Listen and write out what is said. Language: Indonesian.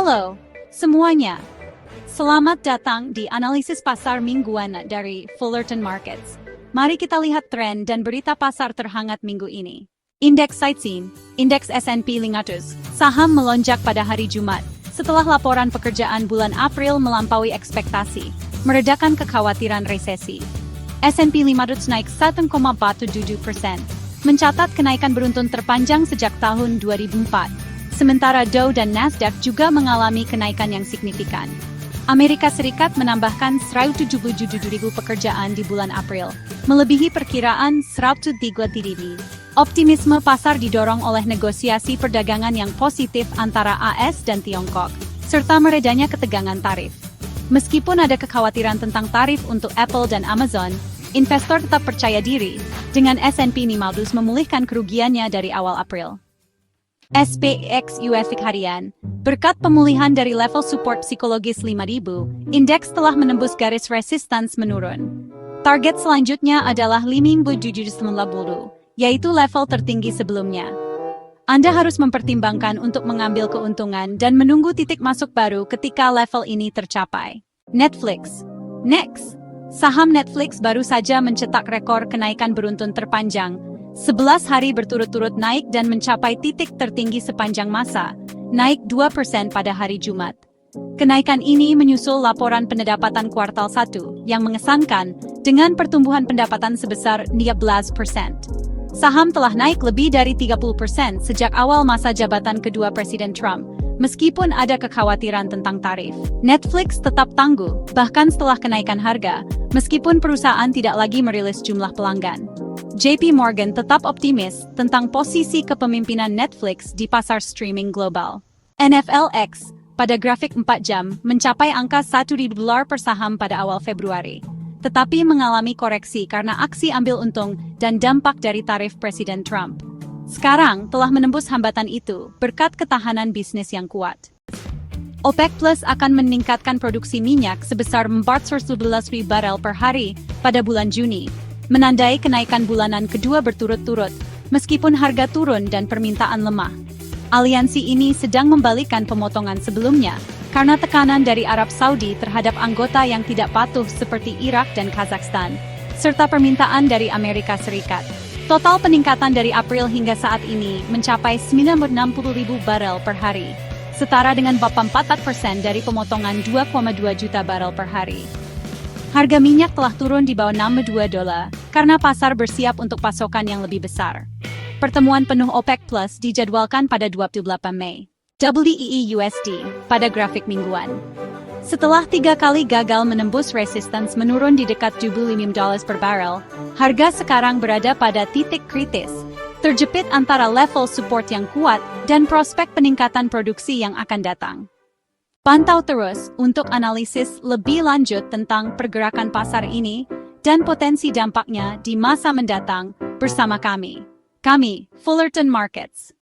Halo, semuanya. Selamat datang di analisis pasar mingguan dari Fullerton Markets. Mari kita lihat tren dan berita pasar terhangat minggu ini. Indeks Sightseeing, Indeks S&P 500, saham melonjak pada hari Jumat setelah laporan pekerjaan bulan April melampaui ekspektasi, meredakan kekhawatiran resesi. S&P 500 naik 1,47%, mencatat kenaikan beruntun terpanjang sejak tahun 2004. Sementara Dow dan Nasdaq juga mengalami kenaikan yang signifikan. Amerika Serikat menambahkan 177.000 pekerjaan di bulan April, melebihi perkiraan 103.000. Optimisme pasar didorong oleh negosiasi perdagangan yang positif antara AS dan Tiongkok, serta meredanya ketegangan tarif. Meskipun ada kekhawatiran tentang tarif untuk Apple dan Amazon, investor tetap percaya diri dengan S&P 500 memulihkan kerugiannya dari awal April. SPX US harian, berkat pemulihan dari level support psikologis 5.000, indeks telah menembus garis resistance menurun. Target selanjutnya adalah 5.790, yaitu level tertinggi sebelumnya. Anda harus mempertimbangkan untuk mengambil keuntungan dan menunggu titik masuk baru ketika level ini tercapai. Netflix. Next, saham Netflix baru saja mencetak rekor kenaikan beruntun terpanjang, 11 hari berturut-turut naik dan mencapai titik tertinggi sepanjang masa, naik 2% pada hari Jumat. Kenaikan ini menyusul laporan pendapatan kuartal 1 yang mengesankan dengan pertumbuhan pendapatan sebesar 12%. Saham telah naik lebih dari 30% sejak awal masa jabatan kedua Presiden Trump, meskipun ada kekhawatiran tentang tarif. Netflix tetap tangguh, bahkan setelah kenaikan harga, meskipun perusahaan tidak lagi merilis jumlah pelanggan. JP Morgan tetap optimis tentang posisi kepemimpinan Netflix di pasar streaming global. NFLX, pada grafik 4 jam, mencapai angka $1.000 per saham pada awal Februari, tetapi mengalami koreksi karena aksi ambil untung dan dampak dari tarif Presiden Trump. Sekarang telah menembus hambatan itu berkat ketahanan bisnis yang kuat. OPEC Plus akan meningkatkan produksi minyak sebesar 411.000 barel per hari pada bulan Juni, menandai kenaikan bulanan kedua berturut-turut, meskipun harga turun dan permintaan lemah. Aliansi ini sedang membalikkan pemotongan sebelumnya, karena tekanan dari Arab Saudi terhadap anggota yang tidak patuh seperti Irak dan Kazakhstan, serta permintaan dari Amerika Serikat. Total peningkatan dari April hingga saat ini mencapai 960.000 barel per hari, setara dengan 44% dari pemotongan 2,2 juta barel per hari. Harga minyak telah turun di bawah $62 karena pasar bersiap untuk pasokan yang lebih besar. Pertemuan penuh OPEC Plus dijadwalkan pada 28 Mei. WEE USD pada grafik mingguan. Setelah 3 kali gagal menembus resistance menurun di dekat $75 per barrel, harga sekarang berada pada titik kritis, terjepit antara level support yang kuat dan prospek peningkatan produksi yang akan datang. Pantau terus untuk analisis lebih lanjut tentang pergerakan pasar ini dan potensi dampaknya di masa mendatang bersama kami. Fullerton Markets.